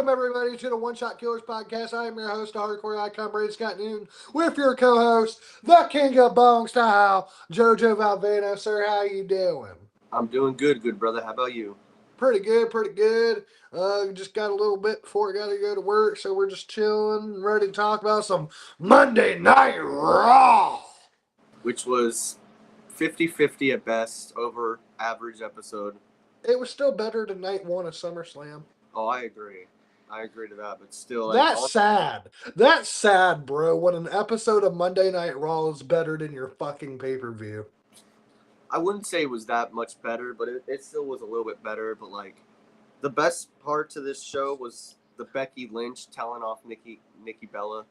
Welcome, everybody, to the One Shot Killers podcast. I am your host, the hardcore icon, Brady Scott Noon, with your co-host, the king of bong style, Jojo Valvano. Sir, how you doing? I'm doing good brother. How about you? Pretty good, pretty good. Just got a little bit before I got to go to work, so we're just chilling, ready to talk about some Monday Night Raw. Which was 50-50 at best, over average episode. It was still better than night one of SummerSlam. Oh, I agree. I agree to that, but still, That's sad. That's sad, bro. When an episode of Monday Night Raw is better than your fucking pay-per-view. I wouldn't say it was that much better, but it still was a little bit better. But the best part to this show was the Becky Lynch telling off Nikki Bella.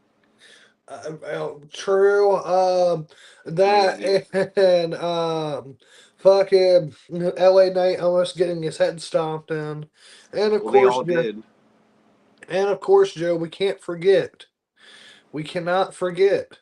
True. That and fucking LA Knight almost getting his head stomped in, and of Well, they course, all did. and of course, Joe, we can't forget. We cannot forget.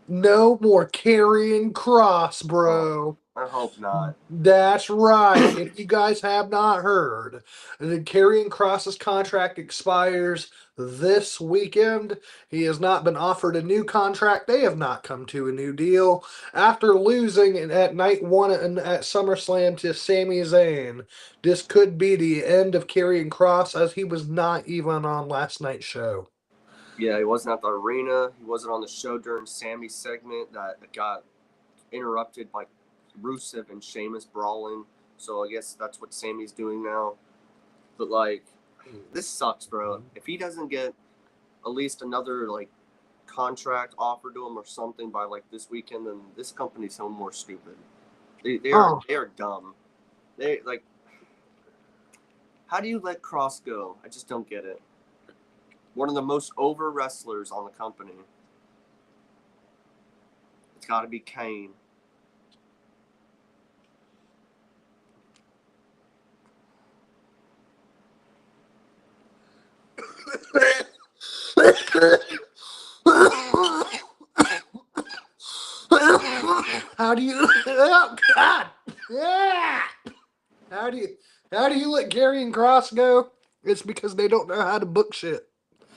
No more carrying cross, bro. I hope not. That's right. If you guys have not heard, the Karrion Kross's contract expires this weekend. He has not been offered a new contract. They have not come to a new deal after losing at night one at SummerSlam to Sami Zayn. This could be the end of Karrion Kross, as he was not even on last night's show. Yeah, he wasn't at the arena. He wasn't on the show during Sammy's segment that got interrupted by Rusev and Sheamus brawling. So I guess that's what Sammy's doing now. But this sucks, bro. If he doesn't get at least another contract offered to him or something by this weekend, then this company's so more stupid. They are dumb. They how do you let Cross go? I just don't get it. One of the most over wrestlers on the company. It's got to be Kane. How do you? Oh God! Yeah. How do you let Karrion Kross go? It's because they don't know how to book shit.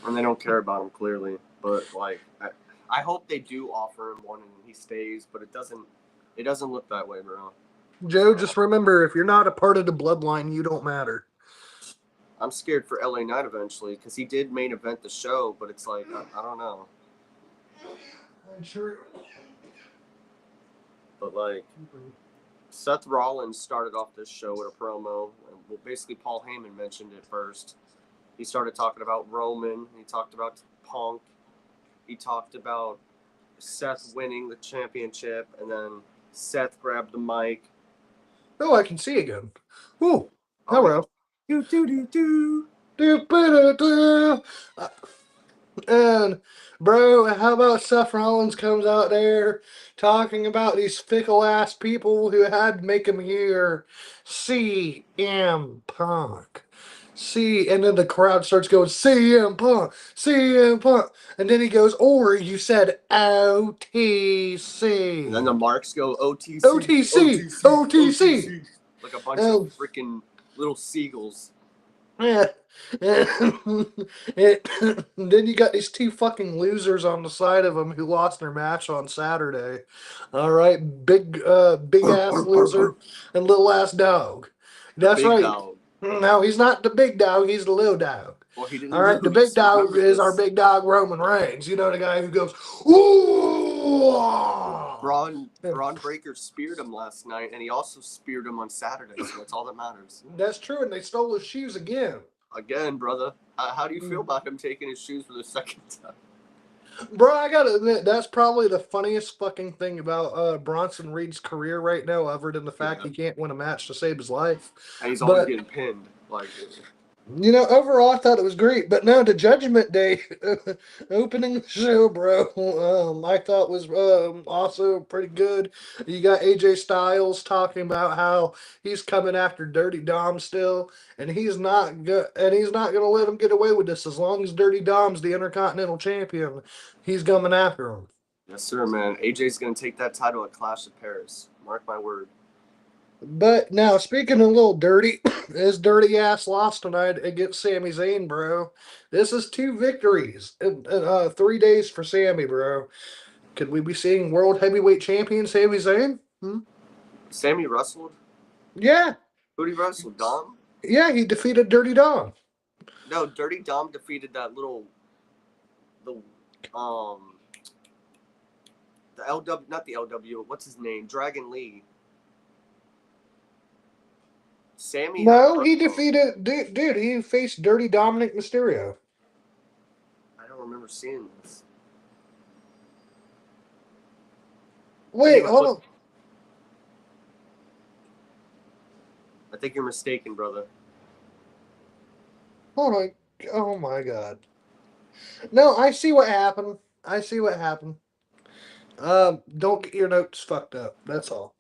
And they don't care about him, clearly. But I hope they do offer him one and he stays. But it doesn't look that way, bro. Joe, just remember, if you're not a part of the bloodline, you don't matter. I'm scared for LA Knight eventually because he did main event the show, but it's I don't know. True. But Seth Rollins started off this show with a promo. Well, basically Paul Heyman mentioned it first. He started talking about Roman. He talked about Punk. He talked about Seth winning the championship, and then Seth grabbed the mic. Oh, I can see again. Ooh, hello. Do. And, bro, how about Seth Rollins comes out there talking about these fickle-ass people who had to make him hear CM Punk. And then the crowd starts going, CM Punk, CM Punk. And then he goes, or you said OTC. And then the marks go OTC. OTC. Like a bunch of freaking little seagulls. Yeah. And then you got these two fucking losers on the side of them who lost their match on Saturday. All right, big ass loser and little ass dog. That's big right. Dog. No, he's not the big dog. He's the little dog. Well, he didn't. All right, lose. the big dog Remember is this. our big dog Roman Reigns. You know, the guy who goes, ooh. Braun Breaker speared him last night, and he also speared him on Saturday. So that's all that matters. That's true, and they stole his shoes again. Again, brother. How do you feel about him taking his shoes for the second time? Bro, I gotta admit, that's probably the funniest fucking thing about Bronson Reed's career right now, other than the fact he can't win a match to save his life. And he's always getting pinned. You know, overall, I thought it was great. But no, the Judgment Day opening show, bro, I thought was also pretty good. You got AJ Styles talking about how he's coming after Dirty Dom still, and he's not going to let him get away with this as long as Dirty Dom's the Intercontinental Champion. He's coming after him. Yes, sir, man. AJ's going to take that title at Clash of Paris. Mark my word. But now, speaking of a little dirty, his dirty ass lost tonight against Sami Zayn, bro. This is 2 victories in 3 days for Sami, bro. Could we be seeing World Heavyweight Champion Sami Zayn? Hmm? Sammy wrestled. Yeah, Who'd he wrestle? Dom? yeah, he defeated Dirty Dom. No, Dirty Dom defeated that little the the LW, not the LW. What's his name? Dragon Lee. Sammy had a No, he promo. defeated dude. He faced Dirty Dominic Mysterio. I don't remember seeing this. Wait, Anyway, hold look, on, I think you're mistaken, brother. hold on. Oh my god. No, I see what happened. I see what happened. Don't get your notes fucked up. That's all.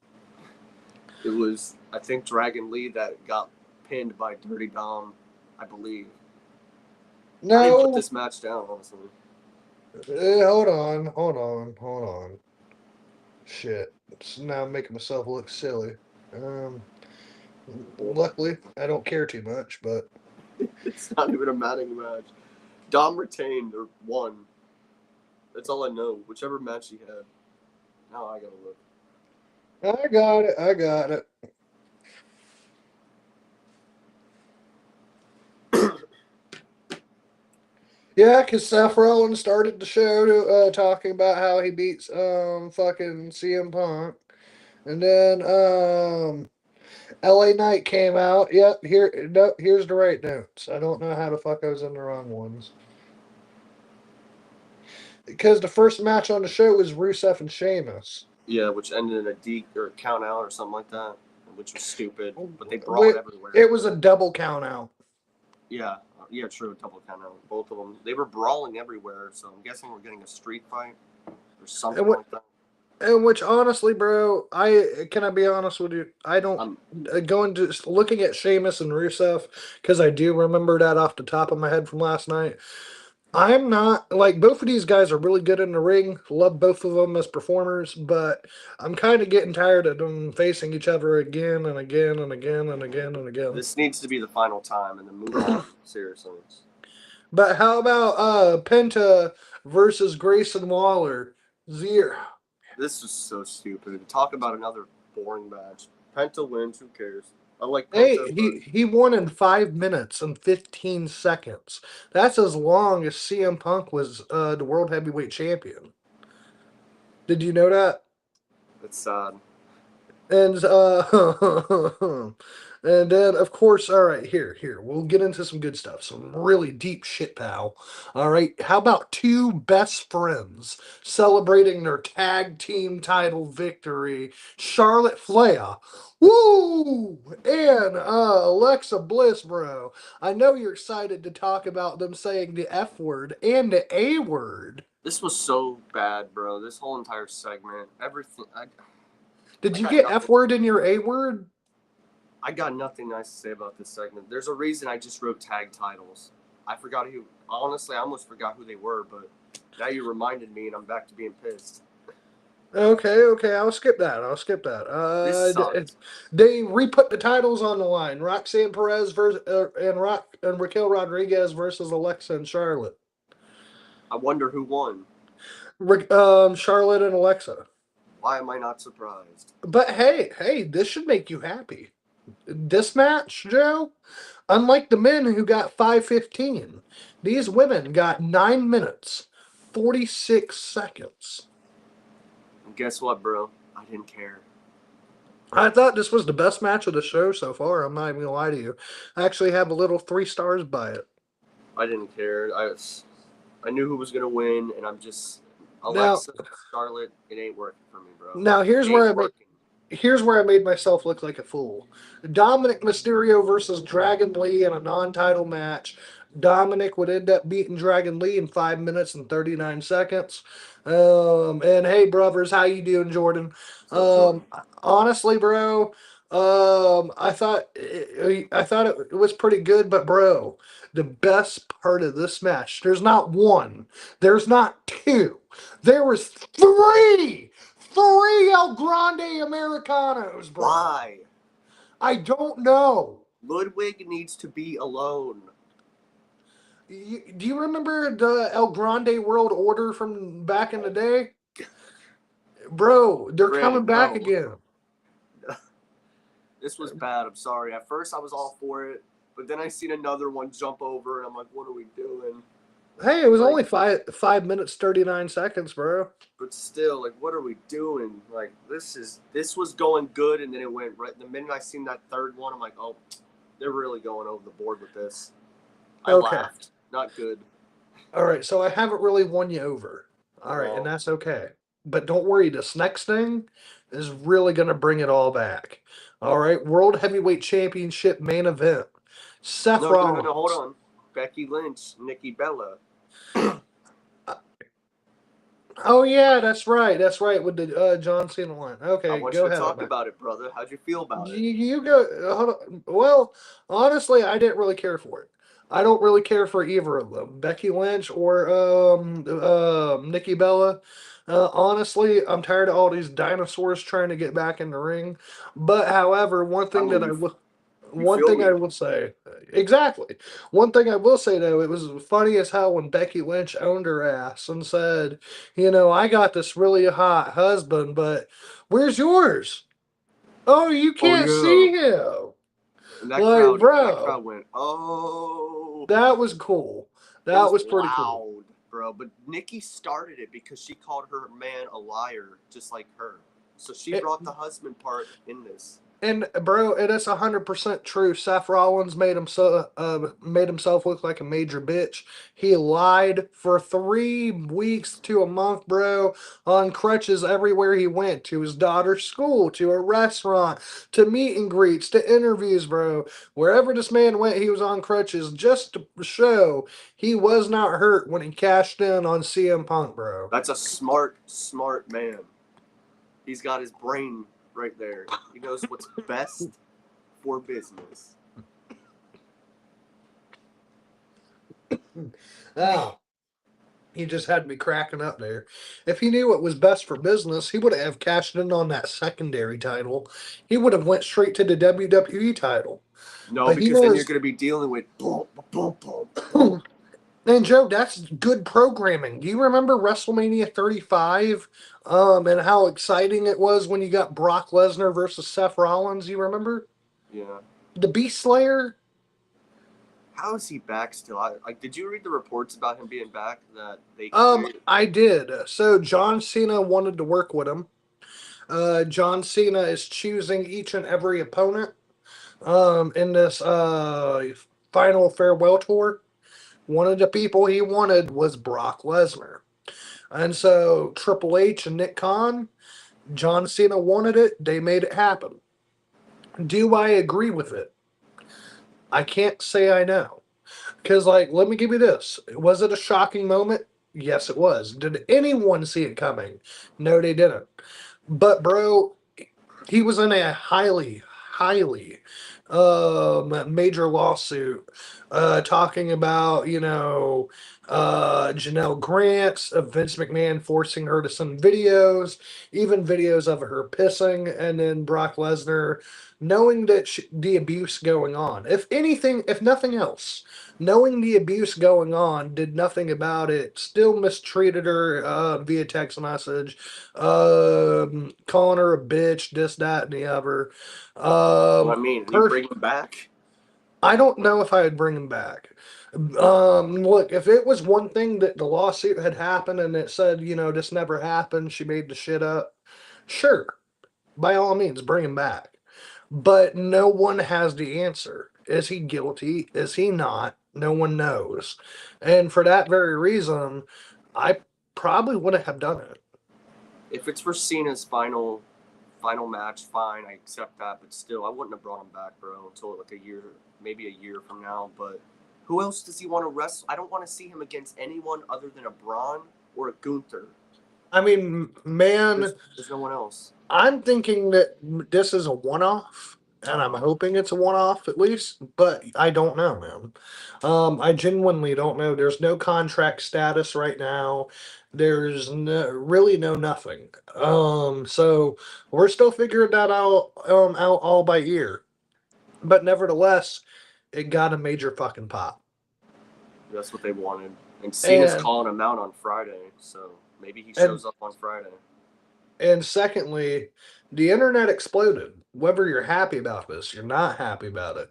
It was, I think, Dragon Lee that got pinned by Dirty Dom, I believe. I didn't put No, this match down, honestly. hold on. Shit. Now I'm making myself look silly. Um, luckily, I don't care too much, but It's not even a matting match. Dom retained or won. That's all I know. Whichever match he had. Now I gotta look. I got it. I got it. Yeah, because Seth Rollins started the show talking about how he beats fucking CM Punk, and then LA Knight came out. Yep, here no, here's the right notes. I don't know how the fuck I was in the wrong ones. Because the first match on the show was Rusev and Sheamus. Yeah, which ended in a D or a count out or something like that, which was stupid. But they brawled Wi- everywhere. It was a double count out. Yeah, yeah, true. Double count out. Both of them. They were brawling everywhere. So I'm guessing we're getting a street fight or something And, like that. and which honestly, bro, I be honest with you. I don't Um, going to looking at Sheamus and Rusev because I do remember that off the top of my head from last night. I'm not like both of these guys are really good in the ring. Love both of them as performers, but I'm kind of getting tired of them facing each other again and again and again and again and again. this needs to be the final time and then move on. Seriously. But how about Penta versus Grayson Waller? Zero. This is so stupid. Talk about another boring match. Penta wins. Who cares? I like Hey, Penta, but he won in 5 minutes and 15 seconds. That's as long as CM Punk was the world heavyweight champion. Did you know that? it's sad. And and then of course, all right, here we'll get into some good stuff, some really deep shit, pal. All right, how about two best friends celebrating their tag team title victory? Charlotte Flair, woo, and Alexa Bliss, bro. I know you're excited to talk about them saying the F word and the A word. This was so bad, bro. This whole entire segment, everything. Did I you got get F nothing. word in your A word? I got nothing nice to say about this segment. There's a reason I just wrote tag titles. I forgot who. Honestly, I almost forgot who they were, but now you reminded me, and I'm back to being pissed. Okay, I'll skip that. I'll skip that. This sucked. They re-put the titles on the line. Roxanne Perez versus and Raquel Rodriguez versus Alexa and Charlotte. I wonder who won. Charlotte and Alexa. Why am I not surprised? But hey, this should make you happy. This match, Joe, unlike the men who got 5:15, these women got 9 minutes, 46 seconds. And guess what, bro? I didn't care. I thought this was the best match of the show so far. I'm not even gonna lie to you. I actually have a little 3 stars by it. I didn't care. I knew who was gonna win, and I'm just Now, Alexa, Charlotte. It ain't working for me, bro. now It ain't working. here's where I made myself look like a fool. Dominic Mysterio versus Dragon Lee in a non-title match. Dominic would end up beating Dragon Lee in 5 minutes and 39 seconds. And hey, brothers, how you doing, Jordan? What's up, Jordan? Honestly, bro, I thought it was pretty good, but bro, the best part of this match, there's not one, there's not two, there was three El Grande Americanos, bro. Why? I don't know. Ludwig needs to be alone. Do you remember the El Grande World Order from back in the day? Bro, they're Greg, coming back no. again. This was bad. I'm sorry. At first, I was all for it, but then I seen another one jump over, and I'm like, what are we doing? Hey, it was Like, only 5 minutes 39 seconds, bro. but still, like, what are we doing? Like, this was going good, and then it went right. The minute I seen that third one, I'm like, oh, they're really going over the board with this. I Okay. laughed. Not good. All right, so I haven't really won you over. All right, and No. that's okay. But don't worry, this next thing is really going to bring it all back. All right, World Heavyweight Championship main event. Seth No, Rollins. hold on. Becky Lynch, Nikki Bella. Oh yeah, that's right. That's right with the John Cena one. I Okay, want go you to ahead. talk about it, brother. How'd you feel about it? You go. Hold on. Well, honestly, I didn't really care for it. I don't really care for either of them, Becky Lynch or Nikki Bella. Honestly, I'm tired of all these dinosaurs trying to get back in the ring. But however, I mean, you one feel thing I me? will say, exactly. One thing I will say though, it was funny as hell when Becky Lynch owned her ass and said, I got this really hot husband, but where's yours? Oh, you Oh can't yeah. see him. And Like, that bro, crowd went, oh. that was cool. It That was was pretty cool. loud, bro. But Nikki started it because she called her man a liar, just like her. So she It, brought the husband part in this. and bro, it is 100% true. Seth Rollins made himself look like a major bitch. He lied for 3 weeks to a month, bro, on crutches everywhere he went, to his daughter's school, to a restaurant, to meet and greets, to interviews, bro. Wherever this man went, he was on crutches just to show he was not hurt when he cashed in on CM Punk, bro. That's a smart man. He's got his brain right there. He knows what's best for business. Oh. He just had me cracking up there. If he knew what was best for business, he would have cashed in on that secondary title. He would have went straight to the WWE title. No, But he because then you're knows. going to be dealing with boom, boom, boom, boom. And Joe, that's good programming. Do you remember WrestleMania 35? And how exciting it was when you got Brock Lesnar versus Seth Rollins. You remember Yeah. the Beast Slayer? How is he back still? Did you read the reports about him being back that they? I did. So John Cena wanted to work with him. John Cena is choosing each and every opponent in this final farewell tour. One of the people he wanted was Brock Lesnar. And so Triple H and Nick Khan, John Cena wanted it, they made it happen. Do I agree with it? I can't say I know. Because, like, let me give you this. Was it a shocking moment? Yes, it was. Did anyone see it coming? No, they didn't. But, bro, he was in a highly major lawsuit talking about, Janelle Grant, Vince McMahon forcing her to send videos, even videos of her pissing, and then Brock Lesnar knowing that the abuse going on. If anything, if nothing else, knowing the abuse going on, did nothing about it, still mistreated her via text message, calling her a bitch, this, that, and the other. Well, I mean, you bring him back. I don't know if I would bring him back. Look, if it was one thing that the lawsuit had happened and it said, this never happened, she made the shit up, sure, by all means, bring him back. But no one has the answer. Is he guilty? Is he not? No one knows. And for that very reason, I probably wouldn't have done it. If it's for Cena's final match, fine, I accept that. But still, I wouldn't have brought him back, bro, until like a year, maybe a year from now. But who else does he want to wrestle? I don't want to see him against anyone other than a Braun or a Gunther. I mean, man, there's no one else. I'm thinking that this is a one-off, and I'm hoping it's a one-off at least, but I don't know, man. I genuinely don't know. There's no contract status right now. There's really no nothing. So we're still figuring that out all by ear. But nevertheless, it got a major fucking pop. That's what they wanted. And Cena's And calling him out on Friday, so maybe he and shows up on Friday. and secondly, the internet exploded. Whether you're happy about this, you're not happy about it.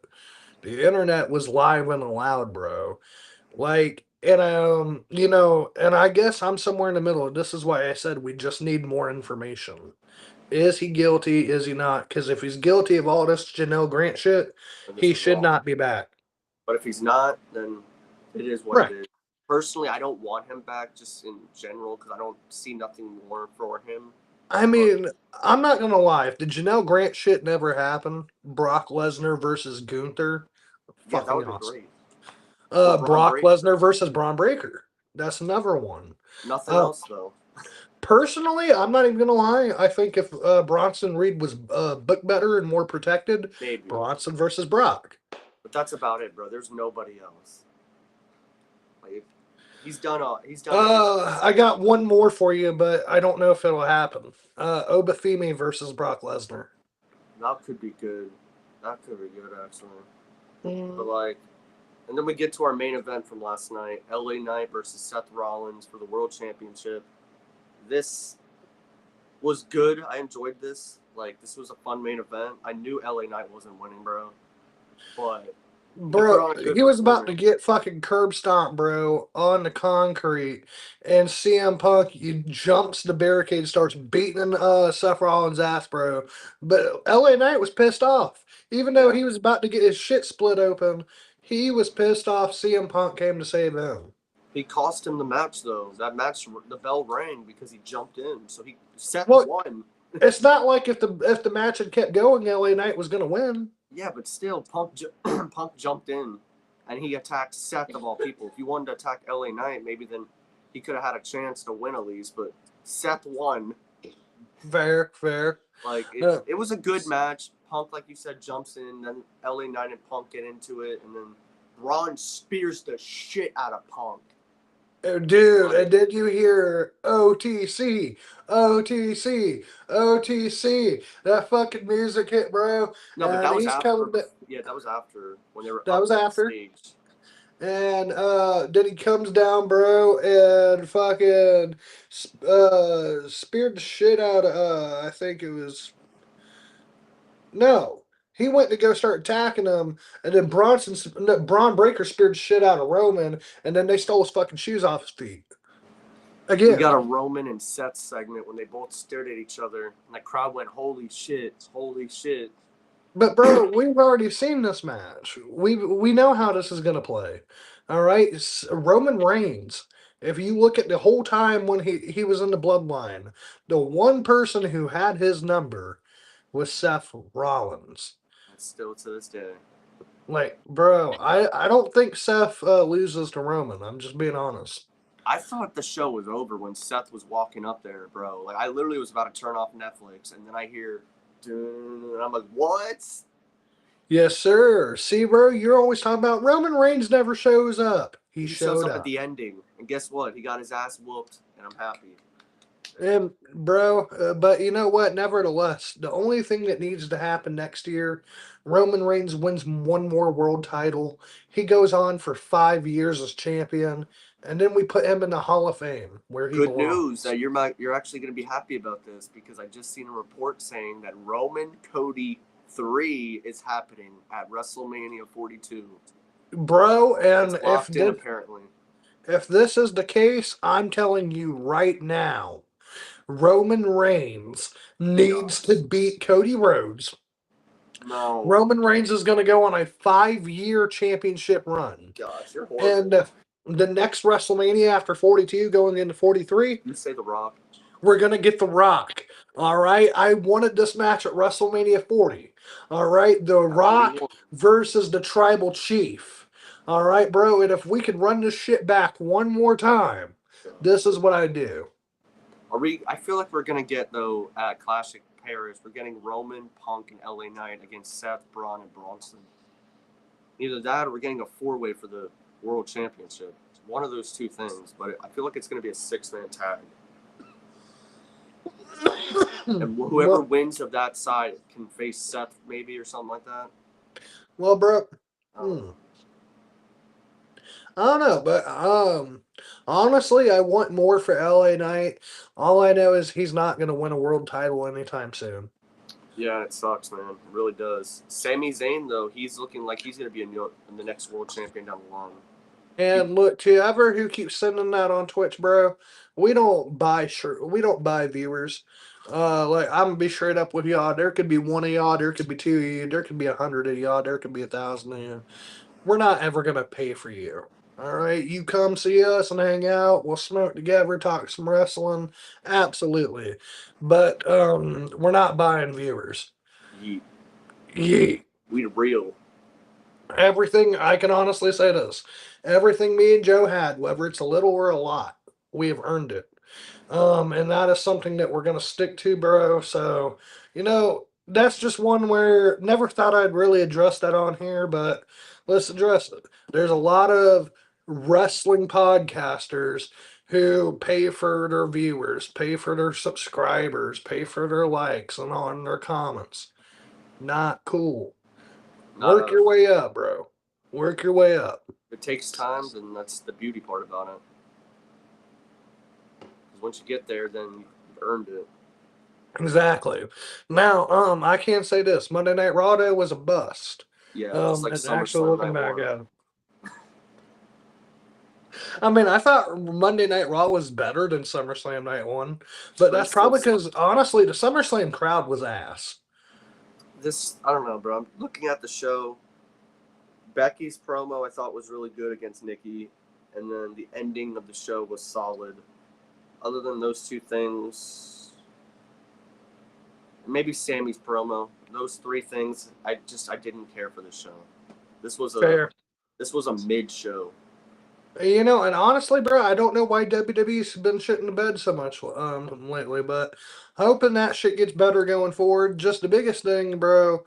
The internet was live and loud, bro. Like, and and I guess I'm somewhere in the middle. This is why I said we just need more information. Is he guilty? Is he not? Because if he's guilty of all this Janelle Grant shit, And this he is should wrong. not be back. But if he's not, then it is what Right. it is. Personally, I don't want him back just in general because I don't see nothing more for him. I mean, I'm not gonna lie. If the Janelle Grant shit never happened, Brock Lesnar versus Gunther, Yeah, that fucking would be awesome. great. Or Braun Brock Breaker. Lesnar versus Braun Breaker. That's another one. Nothing else though. Personally, I'm not even gonna lie. I think if Bronson Reed was booked better and more protected, Maybe. Bronson versus Brock. But that's about it, bro. There's nobody else. Like he's done I got one more for you, but I don't know if it'll happen. Obafemi versus Brock Lesnar. That could be good. That could be good actually. But Mm. like, and then we get to our main event from last night: LA Knight versus Seth Rollins for the World Championship. This was good. I enjoyed this. Like, this was a fun main event. I knew LA Knight wasn't winning, bro. But Bro, good he was about to performance. get fucking curb stomped, bro, on the concrete, and CM Punk he jumps the barricade, starts beating Seth Rollins' ass, bro. But LA Knight was pissed off, even though Yeah. he was about to get his shit split open. He was pissed off. CM Punk came to save him. He cost him the match, though. That match, the bell rang because he jumped in. So Seth Well, won. it's not like if the match had kept going, LA Knight was gonna win. Yeah, but still, Punk jumped in, and he attacked Seth of all people. If you wanted to attack LA Knight, maybe then he could have had a chance to win at least. But Seth won. Fair. Like Uh, it was a good match. Punk, like you said, jumps in. Then LA Knight and Punk get into it, and then Braun spears the shit out of Punk. Dude, and did you hear OTC, OTC, OTC? That fucking music hit, bro. No, but And that was he's after. coming. Yeah, that was after when they were That up was on the after. stage. And then he comes down, bro, and fucking speared the shit out of I think it was no. He went to go start attacking him, and then Braun Breaker speared the shit out of Roman, and then they stole his fucking shoes off his feet. We Again. got a Roman and Seth segment when they both stared at each other, and the crowd went, "Holy shit! Holy shit!" But bro, we've already seen this match. We know how this is gonna play. All right, Roman Reigns. If you look at the whole time when he was in the bloodline, the one person who had his number was Seth Rollins. That's still to this day. Like, bro, I don't think Seth loses to Roman. I'm just being honest. I thought the show was over when Seth was walking up there, bro. Like I literally was about to turn off Netflix, and then I hear, and I'm like, "What?" Yes, sir. See, bro, you're always talking about Roman Reigns never shows up. He Shows showed up at up. the ending, and guess what? He got his ass whooped, and I'm happy. And bro, but you know what? Nevertheless, the only thing that needs to happen next year, Roman Reigns wins one more world title. He goes on for 5 years as champion, and then we put him in the Hall of Fame where he Good belongs. news that you're actually going to be happy about this because I just seen a report saying that Roman Cody 3 is happening at WrestleMania 42. Bro. And It's locked in apparently. if this is the case, I'm telling you right now, Roman Reigns needs to beat Cody Rhodes. No. Roman Reigns is going to go on a 5-year championship run. Gosh, you're horrible. And the next WrestleMania after 42 going into 43, You say The Rock. we're going to get The Rock. All right. I wanted this match at WrestleMania 40. All right. The Rock versus the Tribal Chief. All right, bro. And if we could run this shit back one more time, this is what I do. I feel like we're going to get, though, at Classic Paris, we're getting Roman, Punk, and LA Knight against Seth, Braun, and Bronson. Either that or we're getting a 4-way for the World Championship. It's one of those two things, but I feel like it's going to be a 6-man tag. And whoever wins of that side can face Seth maybe or something like that. Well, bro, Um, I don't know, but honestly, I want more for LA Knight. All I know is he's not going to win a world title anytime soon. yeah, it sucks, man. It really does. Sami Zayn, though, he's looking like he's going to be the next world champion down the line. And look, to ever who keeps sending that on Twitch, bro, we don't buy we don't buy viewers. Like I'm gonna be straight up with y'all. There could be one of y'all, there could be two of you, there could be 100 of y'all, there could be 1,000 of you. We're not ever gonna pay for you. All right, you come see us and hang out. We'll smoke together, talk some wrestling, absolutely. But we're not buying viewers. Yeet. Yeah. We real. Everything I can honestly say this: everything me and Joe had, whether it's a little or a lot, we have earned it. And that is something that we're gonna stick to, bro. So, that's just one where never thought I'd really address that on here, but let's address it. There's a lot of wrestling podcasters who pay for their viewers, pay for their subscribers, pay for their likes and on their comments. Not cool. Not Work a. your way up, bro. Work your way up. It takes time, and that's the beauty part about it. Because once you get there, then you've earned it. Exactly. Now, I can say this: Monday Night Raw Day was a bust. Yeah, just like And actually SummerSlam looking Night back 1. at it, I mean, I thought Monday Night Raw was better than SummerSlam Night 1, but But that's it's still probably because honestly, the SummerSlam crowd was ass. I don't know, bro. I'm looking at the show. Becky's promo I thought was really good against Nikki, and then the ending of the show was solid. Other than those two things, maybe Sammy's promo. Those three things, I didn't care for the show. This was a Fair. this was a mid show. And honestly, bro, I don't know why WWE's been shitting the bed so much lately, but hoping that shit gets better going forward. Just the biggest thing, bro,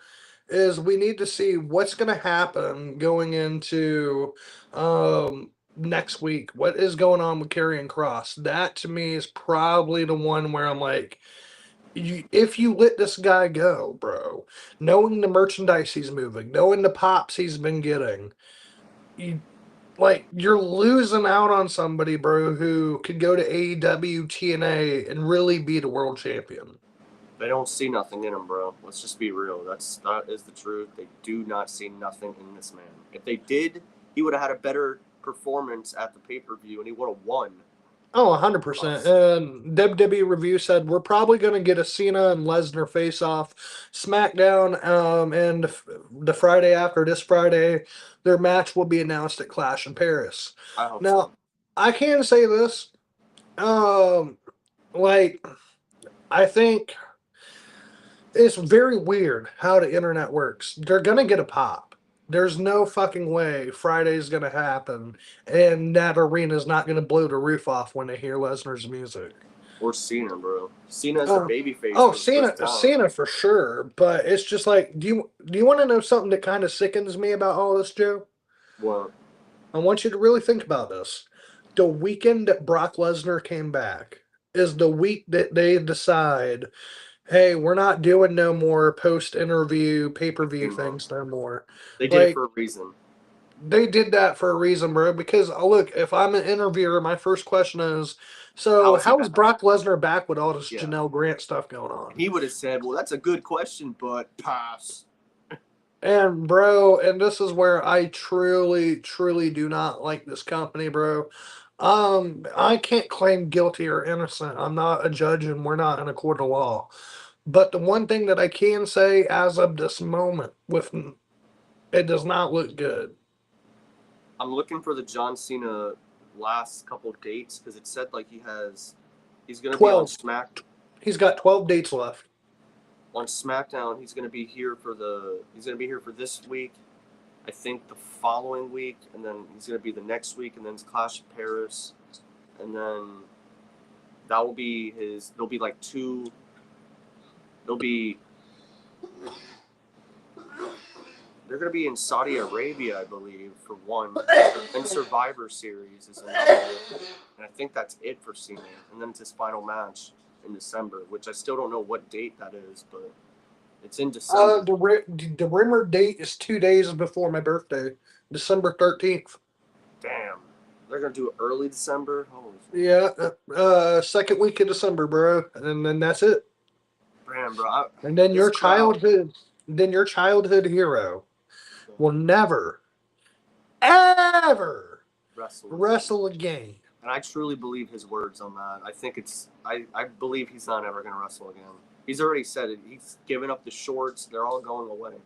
is we need to see what's going to happen going into next week. What is going on with Karrion Cross? That to me is probably the one where I'm like, if you let this guy go, bro, knowing the merchandise he's moving, knowing the pops he's been getting, you're losing out on somebody, bro, who could go to AEW, TNA, and really be the world champion. They don't see nothing in him, bro. Let's just be real. That is the truth. They do not see nothing in this man. If they did, he would have had a better performance at the pay-per-view, and he would have won. Oh, 100%. And WWE Review said we're probably going to get a Cena and Lesnar face-off SmackDown, and the Friday after this Friday, their match will be announced at Clash in Paris. I hope Now, so. I can say this, like, I think it's very weird how the internet works. They're gonna get a pop. There's no fucking way Friday's gonna happen and that arena's not gonna blow the roof off when they hear Lesnar's music. Or Cena, bro. Cena as a babyface Oh, for the first time. Cena for sure. But it's just like, do you want to know something that kind of sickens me about all this, Joe? What? I want you to really think about this. The weekend that Brock Lesnar came back is the week that they decide, hey, we're not doing no more post-interview pay-per-view things no more. They did it Like, for a reason. they did that for a reason, bro. Because look, if I'm an interviewer, my first question is, so how is Brock Lesnar back with all this Janelle Grant stuff going on? He would have said, well, that's a good question, but pass. And bro, and this is where I truly, truly do not like this company, bro. I can't claim guilty or innocent. I'm not a judge and we're not in a court of law. But the one thing that I can say as of this moment, it does not look good. I'm looking for the John Cena last couple dates because it said like he's gonna be on 12. Smack. He's got 12 dates left. On SmackDown, he's gonna be here for this week. I think the following week, and then he's gonna be the next week, and then it's Clash of Paris, and then that will be his. There'll be like two. There'll be. They're going to be in Saudi Arabia, I believe, for one. And Survivor Series is another. And I think that's it for Cena. And then it's his final match in December, which I still don't know what date that is, but It's in December. The rumored date is 2 days before my birthday, December 13th. Damn. They're gonna do it early December. Holy Yeah, second week of December, bro, and then that's it. damn, bro. And then This crowd your childhood hero will never, ever wrestling. wrestle again. And I truly believe his words on that. I think it's. I believe he's not ever gonna wrestle again. He's already said it. He's given up the shorts. They're all going away.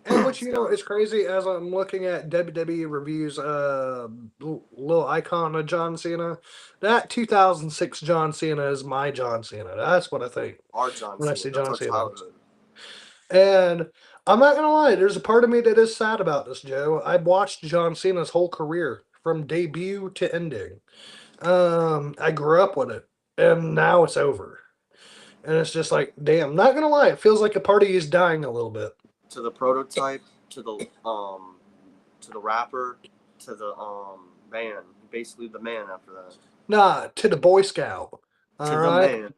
And what you know is crazy as I'm looking at WWE reviews, little icon of John Cena. That 2006 John Cena is my John Cena. That's what I think Our John when I Cena. see That's John our Cena. childhood. And I'm not gonna lie, there's a part of me that is sad about this, Joe. I watched John Cena's whole career from debut to ending. I grew up with it, and now it's over. And it's just like, damn. Not gonna lie, it feels like a party is dying a little bit. To the prototype, to the rapper, to the man. Basically, the man after that. Nah, to the Boy Scout. To All the right. man.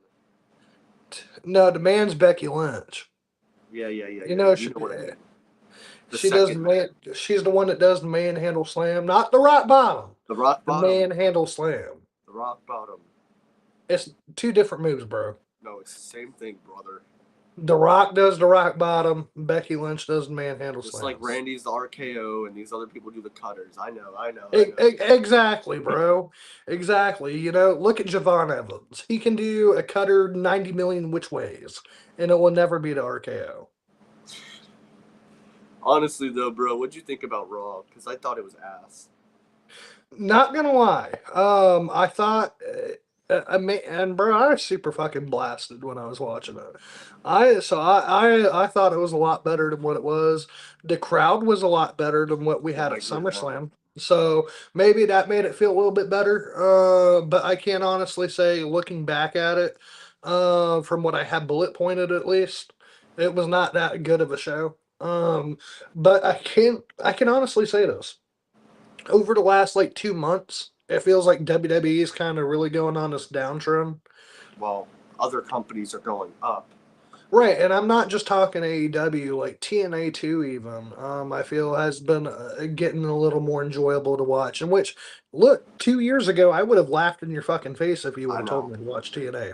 No, the man's Becky Lynch. Yeah. You know, You know what I mean. The she does the second man. She's the one that does the manhandle slam, not the rock bottom. the rock The bottom. manhandle slam. The rock bottom. It's two different moves, bro. No, it's the same thing, brother. The Rock does the rock bottom. Becky Lynch does the manhandle Just slam. like Randy's the RKO and these other people do the cutters. I know. Exactly, bro. Exactly. You know, look at Javon Evans. He can do a cutter 90 million which ways, and it will never be the RKO. Honestly, though, bro, what'd you think about Raw? Because I thought it was ass. Not gonna lie. I thought, and bro, I was super fucking blasted when I was watching it. I thought it was a lot better than what it was. The crowd was a lot better than what we Yeah, had I at agree with that. SummerSlam. So maybe that made it feel a little bit better. But I can't honestly say, looking back at it, from what I had bullet pointed at least, it was not that good of a show. But I can honestly say this over the last like 2 months, it feels like WWE is kind of really going on this downtrend. Well, other companies are going up. Right, and I'm not just talking AEW, like TNA too. Even I feel has been getting a little more enjoyable to watch. In which, look, 2 years ago, I would have laughed in your fucking face if you would I have told know. me to watch TNA.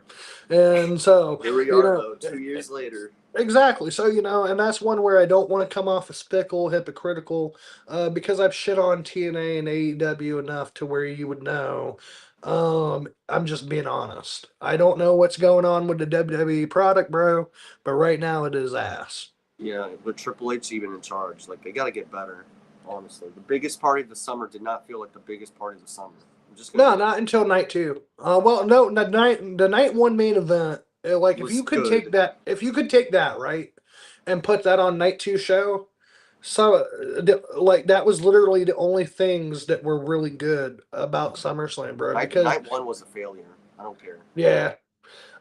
And so, Here we you are, know, though, 2 years later. exactly. So, you know, and that's one where I don't want to come off as fickle, hypocritical, because I've shit on TNA and AEW enough to where you would know. I'm just being honest. I don't know what's going on with the WWE product, bro, but right now it is ass. Yeah, with Triple H even in charge. Like, they got to get better, honestly. The biggest party of the summer did not feel like the biggest party of the summer. I'm just No, gonna not until night two. Well, no, the night one main event. Like was good. if you could take that right, and put that on night two show. So, like that was literally the only things that were really good about SummerSlam, bro. Because Night one was a failure. I don't care. yeah,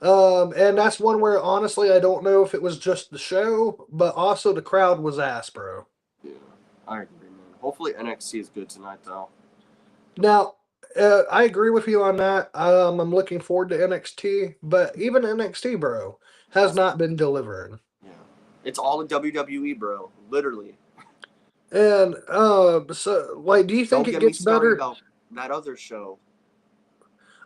and that's one where honestly I don't know if it was just the show, but also the crowd was ass, bro. Yeah, I agree, man. Hopefully NXT is good tonight, though. Now, I agree with you on that. I'm looking forward to NXT, but even NXT, bro, has not been delivering. Yeah, it's all the WWE, bro. Literally. And so like, do you think Don't it get me gets started better? about that other show.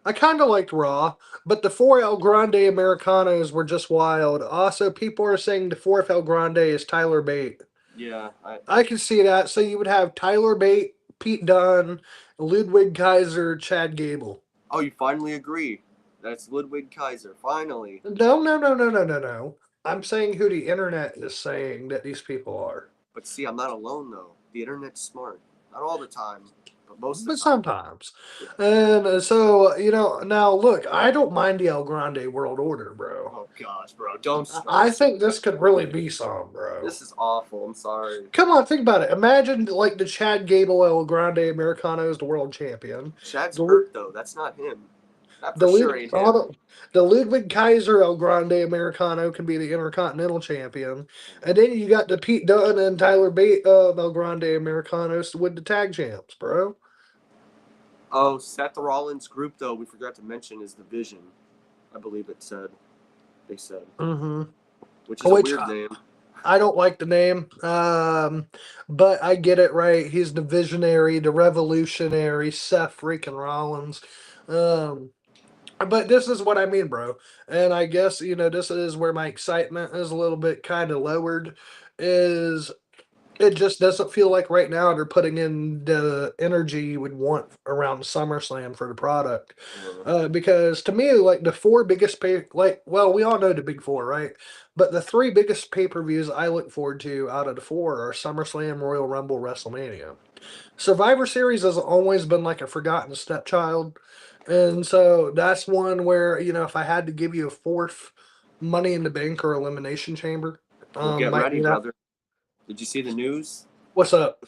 I kind of liked Raw, but the four El Grande Americanos were just wild. Also, people are saying the fourth El Grande is Tyler Bate. Yeah, I can see that. So you would have Tyler Bate, Pete Dunne, Ludwig Kaiser, Chad Gable. Oh, you finally agree. That's Ludwig Kaiser. Finally. No. I'm saying who the internet is saying that these people are. But see, I'm not alone, though. The internet's smart. Not all the time, but most of But the time. sometimes. And so, you know, now look, I don't mind the El Grande World Order, bro. Oh, gosh, bro. Don't start. I think this could really be some, bro. This is awful. I'm sorry. Come on, think about it. Imagine like the Chad Gable El Grande Americano is the world champion. Chad's The, hurt, though. That's not him. That the, for sure ain't him. the Ludwig Kaiser El Grande Americano can be the Intercontinental Champion. And then you got the Pete Dunne and Tyler Bate El Grande Americanos with the tag champs, bro. Oh, Seth Rollins' group, though, we forgot to mention, is the Vision. I believe it said. They said. Mm-hmm. which is a which weird name. I don't like the name, but I get it right. He's the visionary, the revolutionary, Seth freaking Rollins. Um, but this is what I mean, bro. And I guess, this is where my excitement is a little bit kind of lowered. Is it just doesn't feel like right now they're putting in the energy you would want around SummerSlam for the product. Because to me, like the four biggest well, we all know the big four, right? But the three biggest pay per views I look forward to out of the four are SummerSlam, Royal Rumble, WrestleMania. Survivor Series has always been like a forgotten stepchild. And so that's one where, if I had to give you a fourth Money in the Bank or Elimination Chamber, Well, get might ready, be that. brother. Did you see the news? What's up?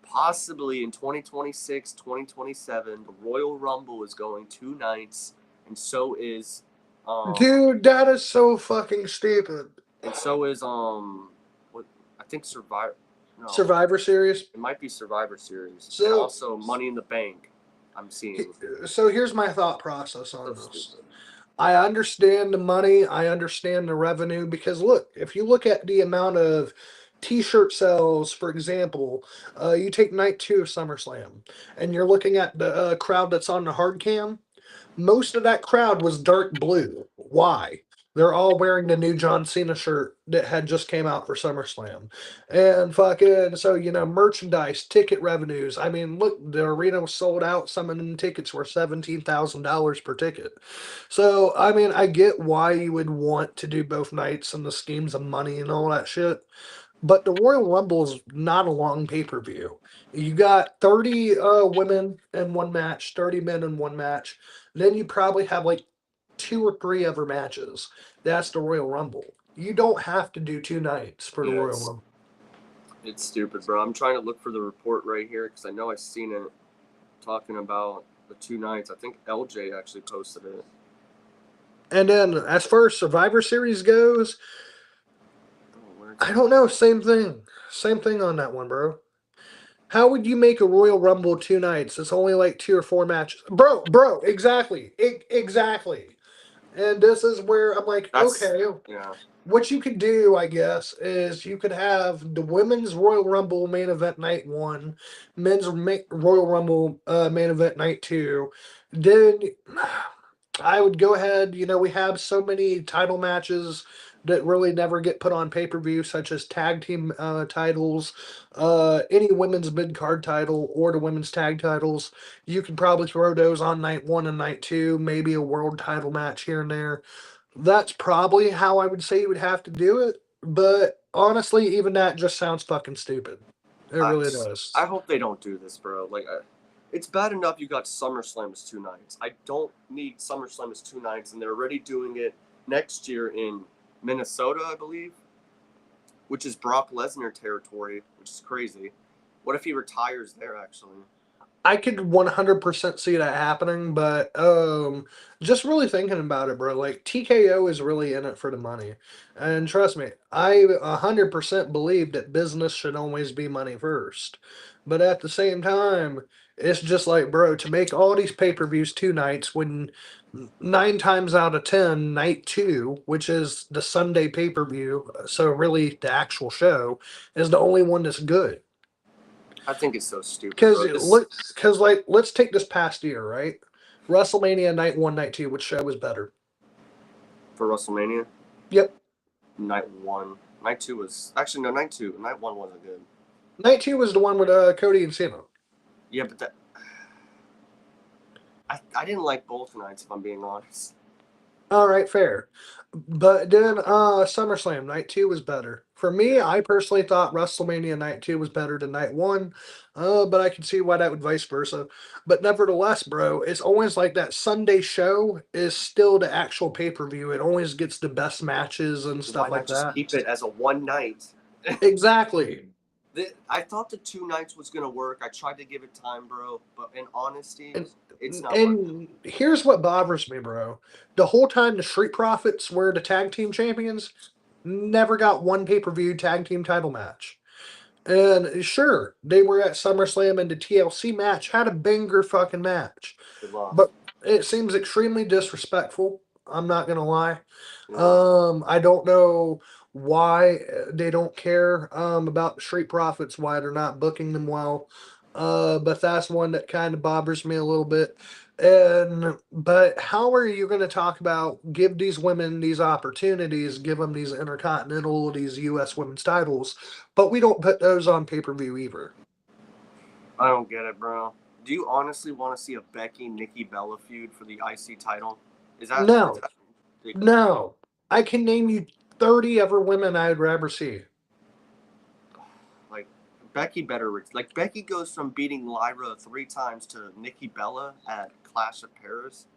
Possibly in 2026, 2027, the Royal Rumble is going 2 nights, and so is, Dude, that is so fucking stupid. what I think Survivor. No, Survivor Series. it might be Survivor Series, and So, also Money in the Bank. I'm seeing. so here's my thought process on So this. stupid. I understand the money, I understand the revenue because look, if you look at the amount of T-shirt sales, for example, you take night two of SummerSlam, and you're looking at the crowd that's on the hard cam. Most of that crowd was dark blue. Why? They're all wearing the new John Cena shirt that had just came out for SummerSlam. And fucking, so, merchandise, ticket revenues. I mean, look, the arena was sold out. Some of them tickets were $17,000 per ticket. So, I mean, I get why you would want to do both nights and the schemes of money and all that shit. But the Royal Rumble is not a long pay per view. You got 30 women in one match, 30 men in one match. Then you probably have like two or three other matches. That's the Royal Rumble. You don't have to do 2 nights for the Yeah, Royal Rumble. it's stupid, bro. I'm trying to look for the report right here because I know I've seen it talking about the 2 nights. I think LJ actually posted it. And then as far as Survivor Series goes, I don't know. Same thing. Same thing on that one, bro. How would you make a Royal Rumble 2 nights? It's only like 2 or 4 matches. Bro, exactly. Exactly. And this is where I'm like, That's okay, yeah. what you could do, I guess, is you could have the women's Royal Rumble main event night one, men's Royal Rumble main event night two. Then I would go ahead. We have so many title matches that really never get put on pay per view, such as tag team titles, any women's mid card title, or the women's tag titles. You could probably throw those on night one and night two, maybe a world title match here and there. That's probably how I would say you would have to do it. But honestly, even that just sounds fucking stupid. It really does. I hope they don't do this, bro. Like, it's bad enough you got SummerSlam as 2 nights. I don't need SummerSlam as 2 nights, and they're already doing it next year in Minnesota, I believe, which is Brock Lesnar territory, which is crazy. What if he retires there, actually? I could 100% see that happening, but just really thinking about it, bro, like TKO is really in it for the money. And trust me, I 100% believe that business should always be money first. But at the same time, it's just like, bro, to make all these pay-per-views 2 nights when 9 times out of 10, night two, which is the Sunday pay-per-view, so really the actual show, is the only one that's good. I think it's so stupid, Because bro. like, let's take this past year, right? WrestleMania night one, night two, which show was better? For WrestleMania, Yep, night one. Night two was actually no. Night two. Night one wasn't good. night two was the one with Cody and Cena. Yeah, but I didn't like both nights, if I'm being honest. All right, fair. But then SummerSlam night two was better. For me, I personally thought WrestleMania night two was better than night one. But I can see why that would vice versa. But nevertheless, bro, it's always like that Sunday show is still the actual pay-per-view. It always gets the best matches and stuff Why like not just that. keep it as a one night? Exactly. I thought the 2 nights was gonna work. I tried to give it time, bro, but in honesty, it's not working. And here's what bothers me, bro. The whole time the Street Profits were the tag team champions, never got one pay-per-view tag team title match. And sure, they were at SummerSlam and the TLC match had a banger fucking match. But it seems extremely disrespectful. I'm not gonna lie. Yeah. I don't know why they don't care about Street Profits, why they're not booking them well. But that's one that kind of bothers me a little bit. But how are you going to talk about give these women these opportunities, give them these intercontinental, these U.S. women's titles, but we don't put those on pay per view either? I don't get it, bro. Do you honestly want to see a Becky Nikki Bella feud for the IC title? Is No, that like, no. I can name you 30 other women I'd rather see. like Becky better like Becky goes from beating Lyra 3 times to Nikki Bella at Clash of Paris?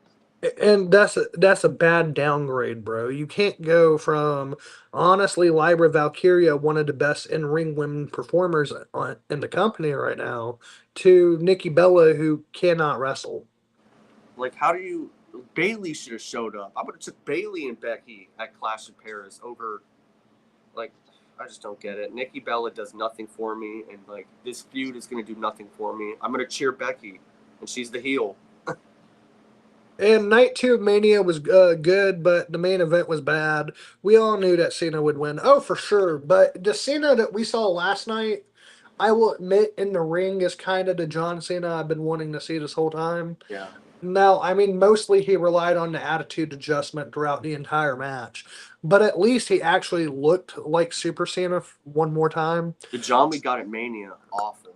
And that's a bad downgrade, bro. You can't go from honestly Lyra Valkyria, one of the best in ring women performers in the company right now, to Nikki Bella, who cannot wrestle. Like, how do you? Bailey should have showed up. I would have took Bailey and Becky at Clash of Paris over. Like, I just don't get it. Nikki Bella does nothing for me, and like this feud is gonna do nothing for me. I'm gonna cheer Becky, and she's the heel. And night two of Mania was good, but the main event was bad. We all knew that Cena would win. Oh, for sure. But the Cena that we saw last night, I will admit, in the ring is kind of the John Cena I've been wanting to see this whole time. Yeah. No, I mean, mostly he relied on the attitude adjustment throughout the entire match. But at least he actually looked like Super Cena one more time. The John we got at Mania, awful.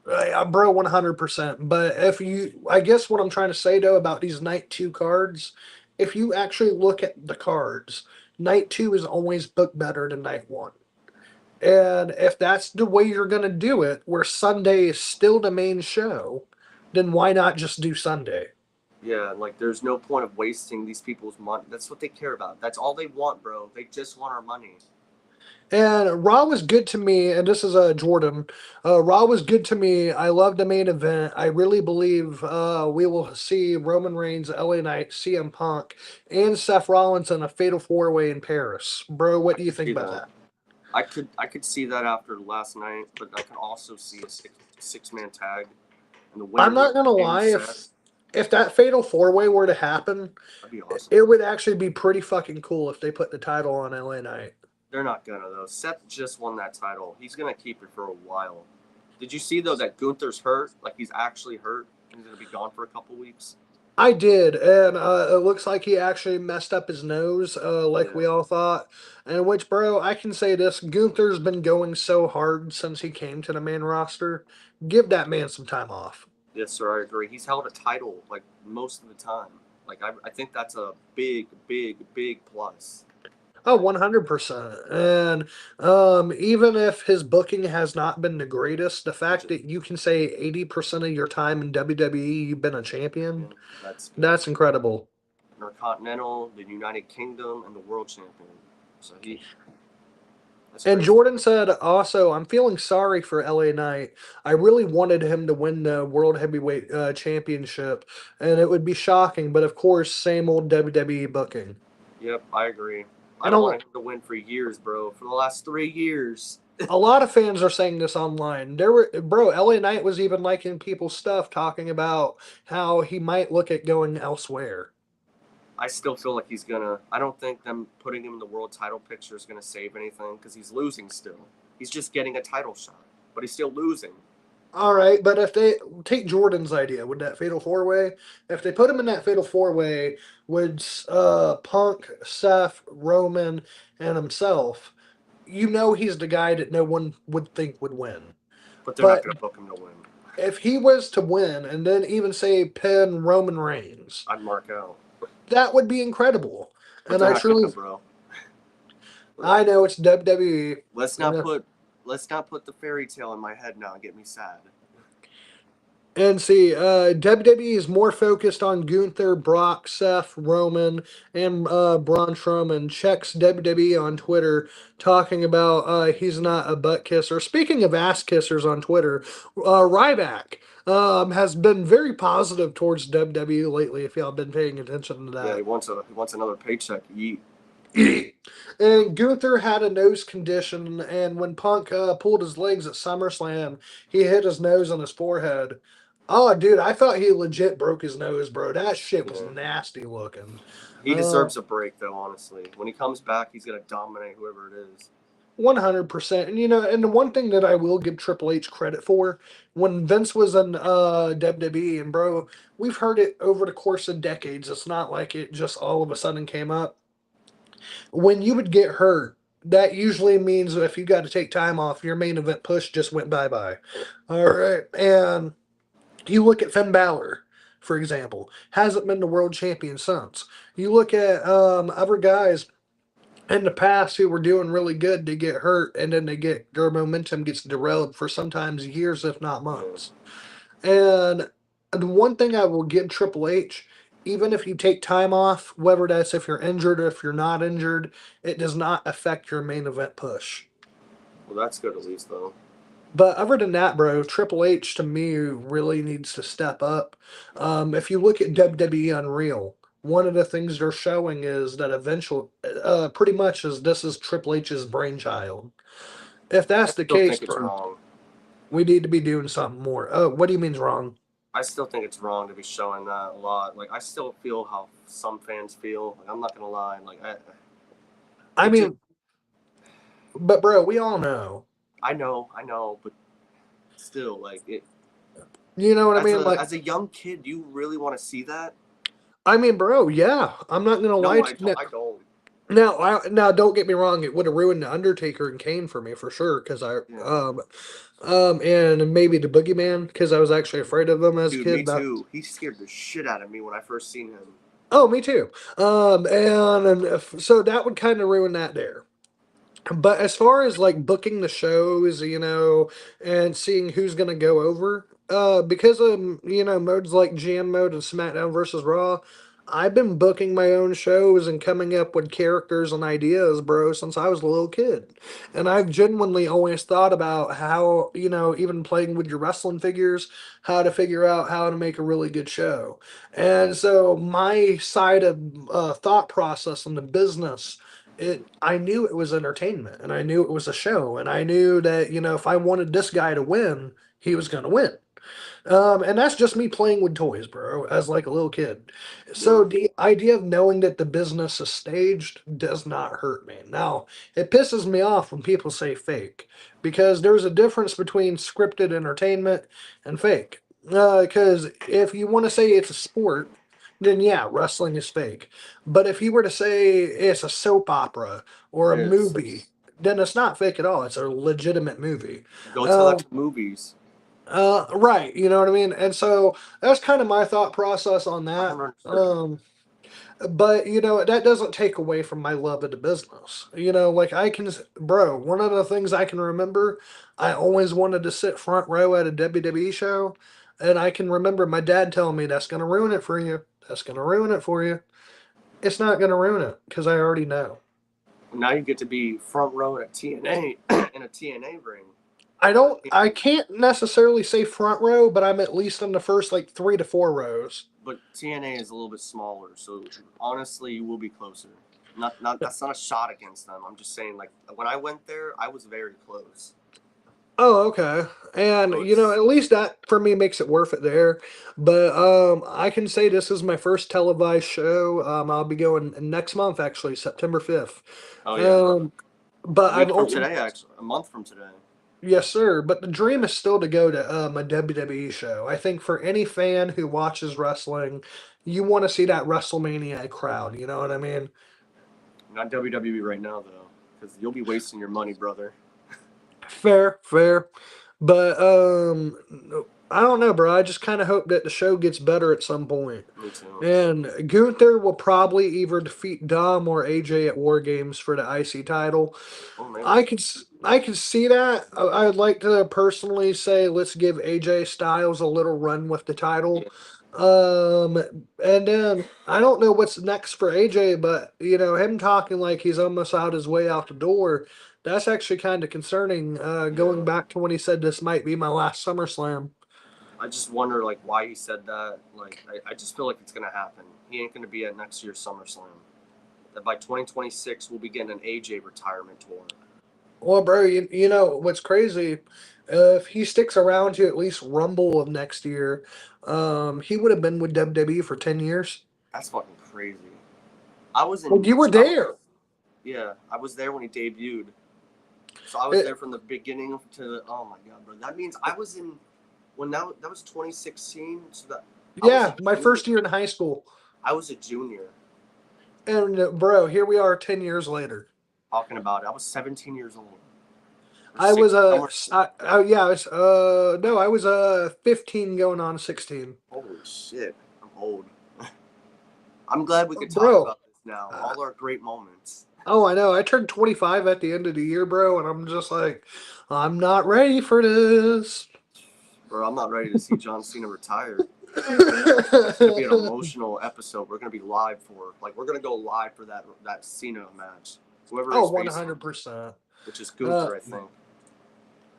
Bro, 100%. But I guess what I'm trying to say though about these night two cards, if you actually look at the cards, night two is always booked better than night one. And if that's the way you're going to do it, where Sunday is still the main show, then why not just do Sunday? Yeah, like there's no point of wasting these people's money. That's what they care about. That's all they want, bro. They just want our money. And Raw was good to me, and this is Jordan. Raw was good to me. I love the main event. I really believe we will see Roman Reigns, LA Knight, CM Punk, and Seth Rollins in a fatal four way in Paris. Bro, what do you think about that? I could see that after last night, but I could also see a six man tag, and the I'm winner not gonna lie, if that fatal four way were to happen, that'd be awesome. it would actually be pretty fucking cool if they put the title on LA Knight. They're not gonna though. Seth just won that title. He's gonna keep it for a while. Did you see though that Gunther's hurt? Like he's actually hurt. He's gonna be gone for a couple weeks. I did, and it looks like he actually messed up his nose, like Yeah. we all thought. And which, bro, I can say this: Gunther's been going so hard since he came to the main roster. Give that man some time off. Yes, sir. I agree. He's held a title like most of the time. Like I think that's a big, big, big plus. Oh, 100%. And even if his booking has not been the greatest, the fact that you can say 80% of your time in WWE you've been a champion, That's good. that's incredible. Intercontinental, the United Kingdom, and the World Champion. So he. And Jordan said also, I'm feeling sorry for LA Knight. I really wanted him to win the World Heavyweight Championship, and it would be shocking, but of course, same old WWE booking. Yep, I agree. I And don't want him to win for years, bro. For the last 3 years. a lot of fans are saying this online. Bro, LA Knight was even liking people's stuff, talking about how he might look at going elsewhere. I still feel like he's gonna. I don't think them putting him in the world title picture is gonna save anything because he's losing still. He's just getting a title shot, but he's still losing. All right, but if they take Jordan's idea with that fatal four way, if they put him in that fatal four way with Punk, Seth, Roman, and himself, you know he's the guy that no one would think would win. But they're not gonna book him to win. If he was to win and then even say pin Roman Reigns, I'd mark out. that would be incredible. But And I truly, bro. I know it's WWE. Let's not put the fairy tale in my head now and get me sad. And see, WWE is more focused on Gunther, Brock, Seth, Roman, and Braun Strowman. Checks WWE on Twitter talking about he's not a butt kisser. Speaking of ass kissers on Twitter, Ryback has been very positive towards WWE lately. If y'all been paying attention to that, Yeah, he wants another paycheck. Yeet. And Gunther had a nose condition, and when Punk pulled his legs at SummerSlam, he hit his nose on his forehead. Oh, dude, I thought he legit broke his nose, bro. That shit was Yeah. nasty looking. He deserves a break, though. Honestly, when he comes back, he's gonna dominate whoever it is. 100%. And and the one thing that I will give Triple H credit for, when Vince was in WWE, and bro, we've heard it over the course of decades. It's not like it just all of a sudden came up. When you would get hurt, that usually means that if you got to take time off, your main event push just went bye bye. All right. And you look at Finn Balor, for example, hasn't been the world champion since. You look at other guys in the past who were doing really good, they get hurt, and then their momentum gets derailed for sometimes years, if not Yeah. months. And the one thing I will give Triple H, even if you take time off, whether that's if you're injured or if you're not injured, it does not affect your main event push. Well, that's good at least, though. But other than that, bro, Triple H to me really needs to step up. If you look at WWE Unreal, one of the things they're showing is that eventually, pretty much is this is Triple H's brainchild. If I that's the still case, think it's bro, wrong. we need to be doing something more. What do you mean's wrong? I still think it's wrong to be showing that a lot. Like, I still feel how some fans feel. Like, I'm not gonna lie. Like, I it just, mean, but bro, we all know. I know, but still, like, it. You know what I mean? Like, As a young kid, do you really want to see that? I mean, bro, yeah, I'm not gonna lie No, to you. I don't. Now, don't get me wrong. It would have ruined the Undertaker and Kane for me for sure. Because Yeah, and maybe the Boogeyman because I was actually afraid of him as a dude, me kid. But too. He scared the shit out of me when I first seen him. oh, me too. And so that would kind of ruin that there. But as far as like booking the shows, and seeing who's gonna go over, because of modes like GM mode and SmackDown versus Raw, I've been booking my own shows and coming up with characters and ideas, bro, since I was a little kid. And I've genuinely always thought about how, even playing with your wrestling figures, how to figure out how to make a really good show. And so my side of thought process in the business, I knew it was entertainment and I knew it was a show and I knew that if I wanted this guy to win, he was going to win. And that's just me playing with toys, bro, as like a little kid. Yeah, So the idea of knowing that the business is staged does not hurt me. Now, it pisses me off when people say fake because there's a difference between scripted entertainment and fake. Because if you want to say it's a sport, then yeah, wrestling is fake. But if you were to say it's a soap opera or a it is. movie, then it's not fake at all. It's a legitimate movie. Go tell that Um, to movies. right, you know what I mean? And so that's kind of my thought process on that. 100%. But that doesn't take away from my love of the business. Like bro, one of the things I can remember, I always wanted to sit front row at a WWE show, and I can remember my dad telling me that's going to ruin it for you. That's going to ruin it for you. It's not going to ruin it because I already know. Now you get to be front row at TNA in a TNA ring. I can't necessarily say front row, but I'm at least in the first like 3 to 4 rows. But TNA is a little bit smaller, so honestly, you will be closer. Not that's not a shot against them. I'm just saying, like when I went there, I was very close. Oh, okay. And So it's at least that for me makes it worth it there. But I can say this is my first televised show. I'll be going next month actually, September 5th. oh yeah, Um but a I've week from only today, actually, a month from today. yes, sir. But the dream is still to go to a WWE show. I think for any fan who watches wrestling, you want to see that WrestleMania crowd. You know what I mean? Not WWE right now though, because you'll be wasting your money, brother. Fair, fair. But I don't know, bro. I just kind of hope that the show gets better at some point. Me too. And Gunther will probably either defeat Dom or AJ at War Games for the IC title. Oh maybe. I could see that. I'd like to personally say let's give AJ Styles a little run with the title. Yeah, Um, and then I don't know what's next for AJ, but him talking like he's almost out his way out the door. That's actually kind of concerning. Going yeah. back to when he said this might be my last SummerSlam. I just wonder like why he said that. Like I just feel like it's gonna happen. He ain't gonna be at next year's SummerSlam. That by 2026 we'll be getting an AJ retirement tour. Well, bro, you know what's crazy? If he sticks around to at least Rumble of next year, he would have been with WWE for 10 years. That's fucking crazy. I was in. Well, you were there. Yeah, I was there when he debuted. So I was It- there from the beginning to the. Oh my god, bro! That means I was in. When that was 2016. So that. Yeah, my first year in high school. I was a junior. And bro, here we are 10 years later. Talking about it, I was 17 years old. I was I was 15 going on 16. Holy shit, I'm old. I'm glad we could talk Bro. about this now. All our great moments. Oh, I know. I turned 25 at the end of the year, bro, and I'm just like, I'm not ready for this. Bro, I'm not ready to see John Cena retire. It's gonna be an emotional episode. We're gonna be live for, we're gonna go live for that Cena match. Whoever. Oh, 100%. Which is Gunther, I think.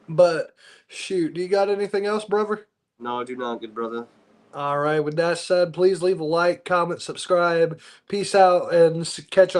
But shoot, do you got anything else, brother? No, I do not, good brother. All right. With that said, please leave a like, comment, subscribe. Peace out, and catch